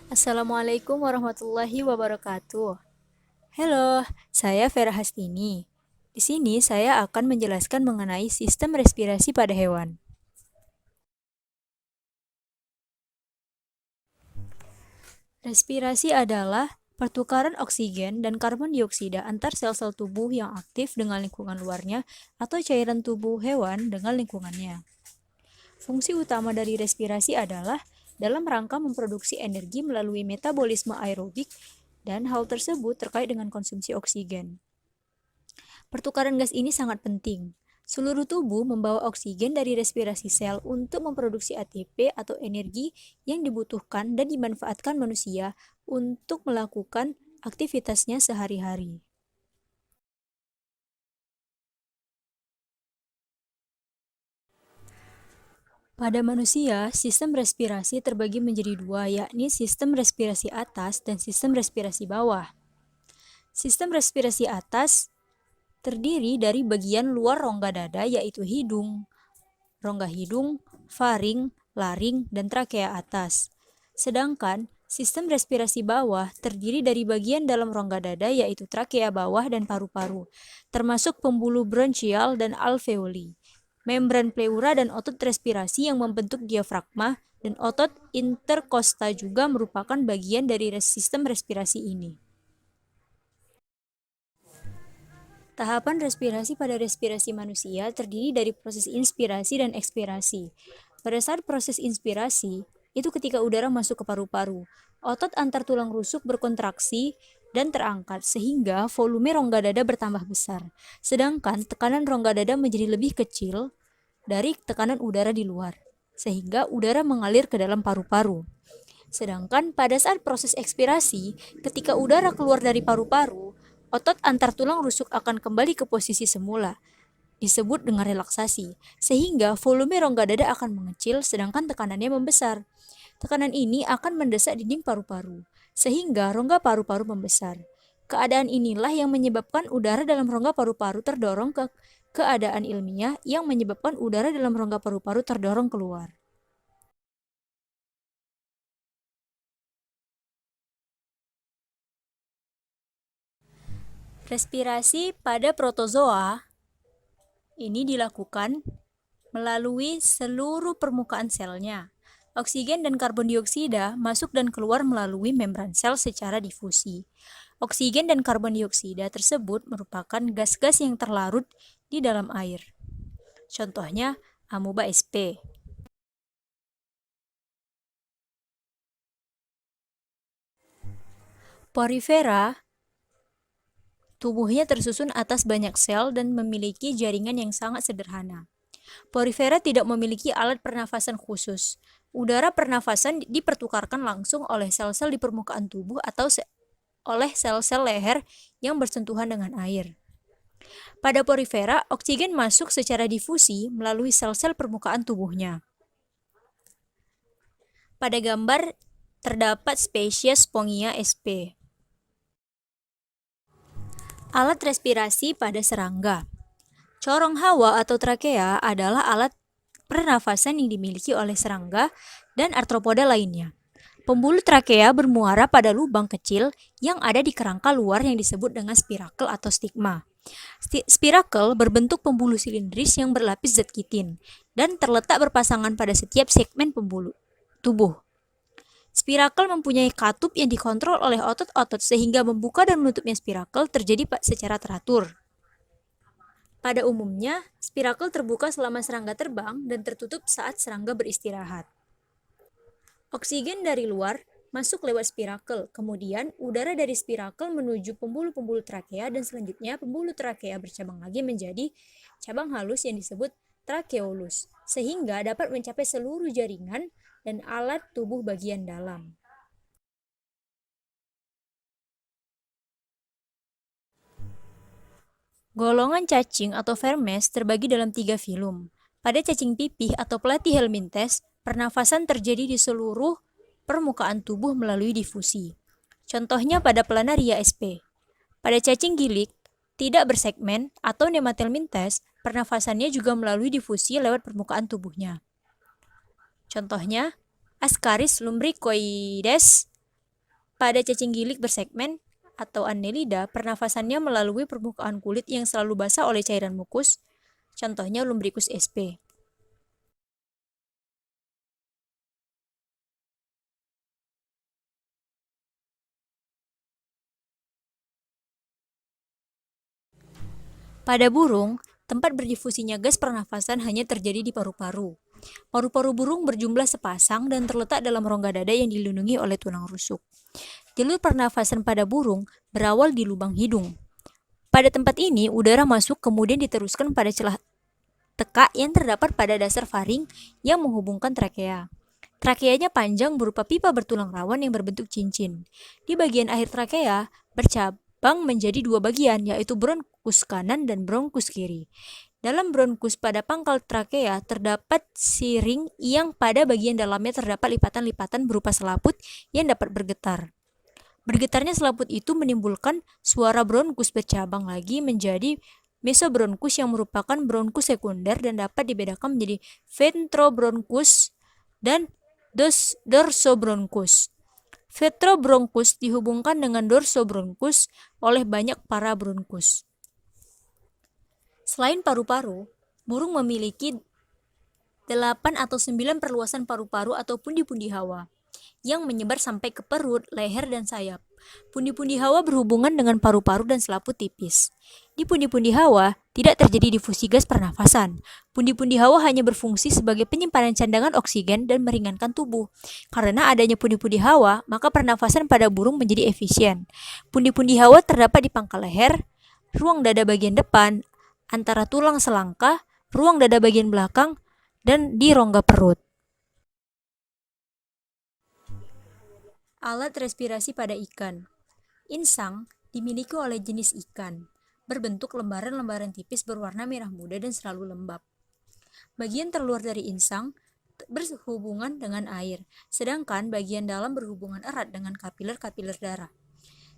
Assalamualaikum warahmatullahi wabarakatuh. Halo, saya Vera Hastini. Di sini saya akan menjelaskan mengenai sistem respirasi pada hewan. Respirasi adalah pertukaran oksigen dan karbon dioksida antar sel-sel tubuh yang aktif dengan lingkungan luarnya atau cairan tubuh hewan dengan lingkungannya. Fungsi utama dari respirasi adalah dalam rangka memproduksi energi melalui metabolisme aerobik dan hal tersebut terkait dengan konsumsi oksigen. Pertukaran gas ini sangat penting. Seluruh tubuh membawa oksigen dari respirasi sel untuk memproduksi ATP atau energi yang dibutuhkan dan dimanfaatkan manusia untuk melakukan aktivitasnya sehari-hari. Pada manusia, sistem respirasi terbagi menjadi dua, yakni sistem respirasi atas dan sistem respirasi bawah. Sistem respirasi atas terdiri dari bagian luar rongga dada, yaitu hidung, rongga hidung, faring, laring, dan trakea atas. Sedangkan sistem respirasi bawah terdiri dari bagian dalam rongga dada, yaitu trakea bawah dan paru-paru, termasuk pembuluh bronchial dan alveoli, membran pleura dan otot respirasi yang membentuk diafragma, dan otot interkosta juga merupakan bagian dari sistem respirasi ini. Tahapan respirasi pada respirasi manusia terdiri dari proses inspirasi dan ekspirasi. Pada saat proses inspirasi, itu ketika udara masuk ke paru-paru, otot antar tulang rusuk berkontraksi dan terangkat sehingga volume rongga dada bertambah besar. Sedangkan tekanan rongga dada menjadi lebih kecil dari tekanan udara di luar, sehingga udara mengalir ke dalam paru-paru. Sedangkan pada saat proses ekspirasi, ketika udara keluar dari paru-paru, otot antar tulang rusuk akan kembali ke posisi semula, disebut dengan relaksasi, sehingga volume rongga dada akan mengecil sedangkan tekanannya membesar. Tekanan ini akan mendesak dinding paru-paru, sehingga rongga paru-paru membesar. Keadaan inilah yang menyebabkan udara dalam rongga paru-paru terdorong ke keadaan ilmiah yang menyebabkan udara dalam rongga paru-paru terdorong keluar. Respirasi pada protozoa ini dilakukan melalui seluruh permukaan selnya. Oksigen dan karbon dioksida masuk dan keluar melalui membran sel secara difusi. Oksigen dan karbon dioksida tersebut merupakan gas-gas yang terlarut di dalam air. Contohnya amoeba sp. Porifera tubuhnya tersusun atas banyak sel dan memiliki jaringan yang sangat sederhana. Porifera tidak memiliki alat pernafasan khusus. Udara pernafasan dipertukarkan langsung oleh sel-sel di permukaan tubuh atau oleh sel-sel leher yang bersentuhan dengan air. Pada porifera, oksigen masuk secara difusi melalui sel-sel permukaan tubuhnya. Pada gambar terdapat spesies Spongia sp. Alat respirasi pada serangga. Corong hawa atau trakea adalah alat pernafasan yang dimiliki oleh serangga dan arthropoda lainnya. Pembuluh trakea bermuara pada lubang kecil yang ada di kerangka luar yang disebut dengan spirakel atau stigma. Spirakel berbentuk pembuluh silindris yang berlapis zat kitin dan terletak berpasangan pada setiap segmen pembuluh tubuh. Spirakel mempunyai katup yang dikontrol oleh otot-otot sehingga membuka dan menutupnya spirakel terjadi secara teratur. Pada umumnya, spirakel terbuka selama serangga terbang dan tertutup saat serangga beristirahat. Oksigen dari luar masuk lewat spirakel, kemudian udara dari spirakel menuju pembuluh-pembuluh trakea dan selanjutnya pembuluh trakea bercabang lagi menjadi cabang halus yang disebut trakeolus, sehingga dapat mencapai seluruh jaringan dan alat tubuh bagian dalam. Golongan cacing atau vermes terbagi dalam 3 filum. Pada cacing pipih atau Platyhelminthes, pernafasan terjadi di seluruh permukaan tubuh melalui difusi. Contohnya pada Planaria sp. Pada cacing gilik, tidak bersegmen atau Nemathelminthes, pernafasannya juga melalui difusi lewat permukaan tubuhnya. Contohnya, Ascaris lumbricoides Pada cacing gilik bersegmen atau Annelida, pernafasannya melalui permukaan kulit yang selalu basah oleh cairan mukus, contohnya Lumbricus sp. Pada burung, tempat berdifusinya gas pernafasan hanya terjadi di paru-paru. Paru-paru burung berjumlah sepasang dan terletak dalam rongga dada yang dilindungi oleh tulang rusuk. Jalur pernafasan pada burung berawal di lubang hidung. Pada tempat ini, udara masuk kemudian diteruskan pada celah tekak yang terdapat pada dasar faring yang menghubungkan trakea. Trakeanya panjang berupa pipa bertulang rawan yang berbentuk cincin. Di bagian akhir trakea bercabang menjadi dua bagian, yaitu bronkus kanan dan bronkus kiri. Dalam bronkus pada pangkal trakea terdapat siring yang pada bagian dalamnya terdapat lipatan-lipatan berupa selaput yang dapat bergetar. Bergetarnya selaput itu menimbulkan suara bronkus bercabang lagi menjadi mesobronkus yang merupakan bronkus sekunder dan dapat dibedakan menjadi ventrobronkus dan dorsobronkus. Ventrobronkus dihubungkan dengan dorsobronkus oleh banyak parabronkus. Selain paru-paru, burung memiliki 8 atau 9 perluasan paru-paru atau pundi-pundi hawa yang menyebar sampai ke perut, leher, dan sayap. Pundi-pundi hawa berhubungan dengan paru-paru dan selaput tipis. Di pundi-pundi hawa tidak terjadi difusi gas pernafasan. Pundi-pundi hawa hanya berfungsi sebagai penyimpanan cadangan oksigen dan meringankan tubuh. Karena adanya pundi-pundi hawa, maka pernafasan pada burung menjadi efisien. Pundi-pundi hawa terdapat di pangkal leher, ruang dada bagian depan, antara tulang selangkah, ruang dada bagian belakang, dan di rongga perut. Alat respirasi pada ikan. Insang dimiliki oleh jenis ikan, berbentuk lembaran-lembaran tipis berwarna merah muda dan selalu lembab. Bagian terluar dari insang berhubungan dengan air, sedangkan bagian dalam berhubungan erat dengan kapiler-kapiler darah.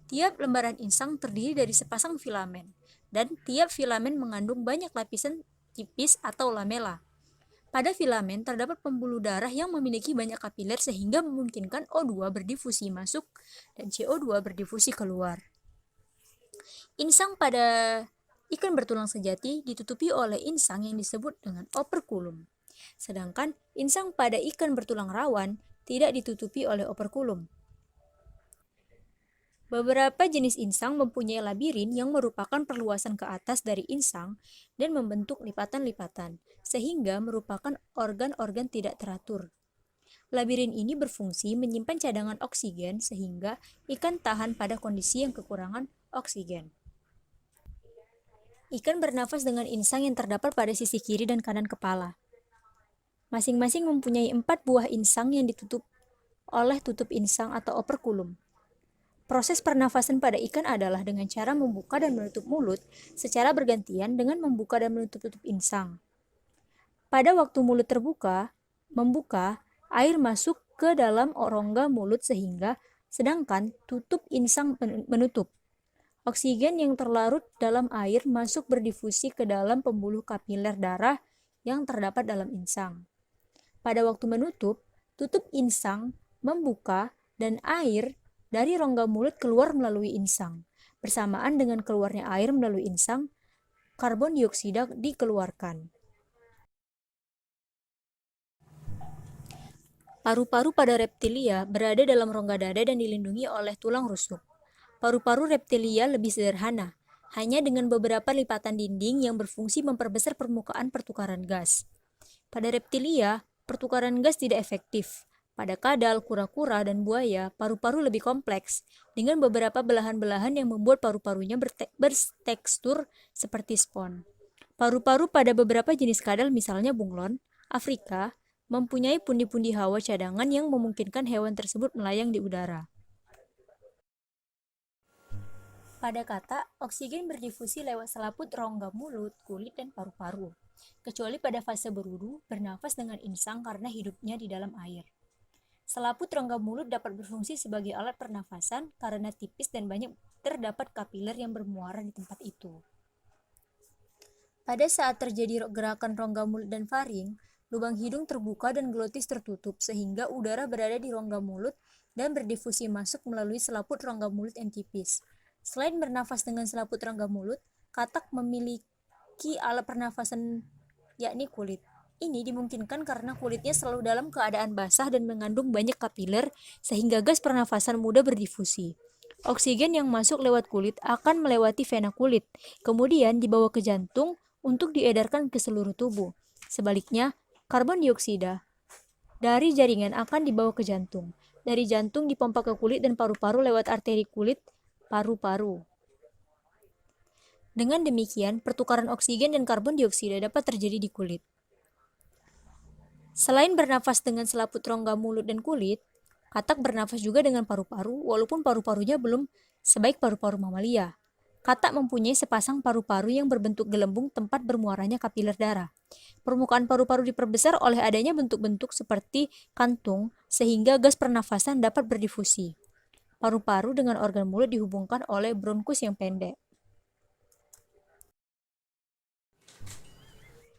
Tiap lembaran insang terdiri dari sepasang filamen, dan tiap filamen mengandung banyak lapisan tipis atau lamela. Pada filamen terdapat pembuluh darah yang memiliki banyak kapiler sehingga memungkinkan O2 berdifusi masuk dan CO2 berdifusi keluar. Insang pada ikan bertulang sejati ditutupi oleh insang yang disebut dengan operkulum. Sedangkan insang pada ikan bertulang rawan tidak ditutupi oleh operkulum. Beberapa jenis insang mempunyai labirin yang merupakan perluasan ke atas dari insang dan membentuk lipatan-lipatan, sehingga merupakan organ-organ tidak teratur. Labirin ini berfungsi menyimpan cadangan oksigen sehingga ikan tahan pada kondisi yang kekurangan oksigen. Ikan bernafas dengan insang yang terdapat pada sisi kiri dan kanan kepala. Masing-masing mempunyai 4 buah insang yang ditutup oleh tutup insang atau operkulum. Proses pernafasan pada ikan adalah dengan cara membuka dan menutup mulut secara bergantian dengan membuka dan menutup insang. Pada waktu mulut membuka, air masuk ke dalam rongga mulut sedangkan tutup insang menutup. Oksigen yang terlarut dalam air masuk berdifusi ke dalam pembuluh kapiler darah yang terdapat dalam insang. Pada waktu menutup, tutup insang membuka dan air dari rongga mulut keluar melalui insang. Bersamaan dengan keluarnya air melalui insang, karbon dioksida dikeluarkan. Paru-paru pada reptilia berada dalam rongga dada dan dilindungi oleh tulang rusuk. Paru-paru reptilia lebih sederhana, hanya dengan beberapa lipatan dinding yang berfungsi memperbesar permukaan pertukaran gas. Pada reptilia, pertukaran gas tidak efektif. Pada kadal, kura-kura, dan buaya, paru-paru lebih kompleks, dengan beberapa belahan-belahan yang membuat paru-parunya bertekstur seperti spons. Paru-paru pada beberapa jenis kadal, misalnya bunglon, Afrika, mempunyai pundi-pundi hawa cadangan yang memungkinkan hewan tersebut melayang di udara. Pada kata, oksigen berdifusi lewat selaput rongga mulut, kulit, dan paru-paru, kecuali pada fase berudu, bernafas dengan insang karena hidupnya di dalam air. Selaput rongga mulut dapat berfungsi sebagai alat pernafasan karena tipis dan banyak terdapat kapiler yang bermuara di tempat itu. Pada saat terjadi gerakan rongga mulut dan faring, Lubang hidung terbuka dan glotis tertutup, sehingga udara berada di rongga mulut dan berdifusi masuk melalui selaput rongga mulut yang tipis. Selain bernafas dengan selaput rongga mulut, katak memiliki alat pernafasan yakni kulit. Ini dimungkinkan karena kulitnya selalu dalam keadaan basah dan mengandung banyak kapiler, sehingga gas pernafasan mudah berdifusi. Oksigen yang masuk lewat kulit akan melewati vena kulit, kemudian dibawa ke jantung untuk diedarkan ke seluruh tubuh. Sebaliknya, karbon dioksida dari jaringan akan dibawa ke jantung. Dari jantung dipompa ke kulit dan paru-paru lewat arteri kulit paru-paru. Dengan demikian, pertukaran oksigen dan karbon dioksida dapat terjadi di kulit. Selain bernafas dengan selaput rongga mulut dan kulit, katak bernafas juga dengan paru-paru, walaupun paru-parunya belum sebaik paru-paru mamalia. Katak mempunyai sepasang paru-paru yang berbentuk gelembung tempat bermuaranya kapiler darah. Permukaan paru-paru diperbesar oleh adanya bentuk-bentuk seperti kantung, sehingga gas pernafasan dapat berdifusi. Paru-paru dengan organ mulut dihubungkan oleh bronkus yang pendek.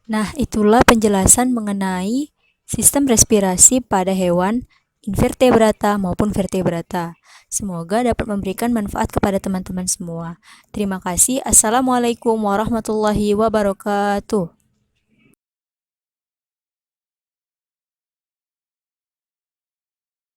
Nah, itulah penjelasan mengenai sistem respirasi pada hewan invertebrata maupun vertebrata. Semoga dapat memberikan manfaat kepada teman-teman semua. Terima kasih. Assalamualaikum warahmatullahi wabarakatuh.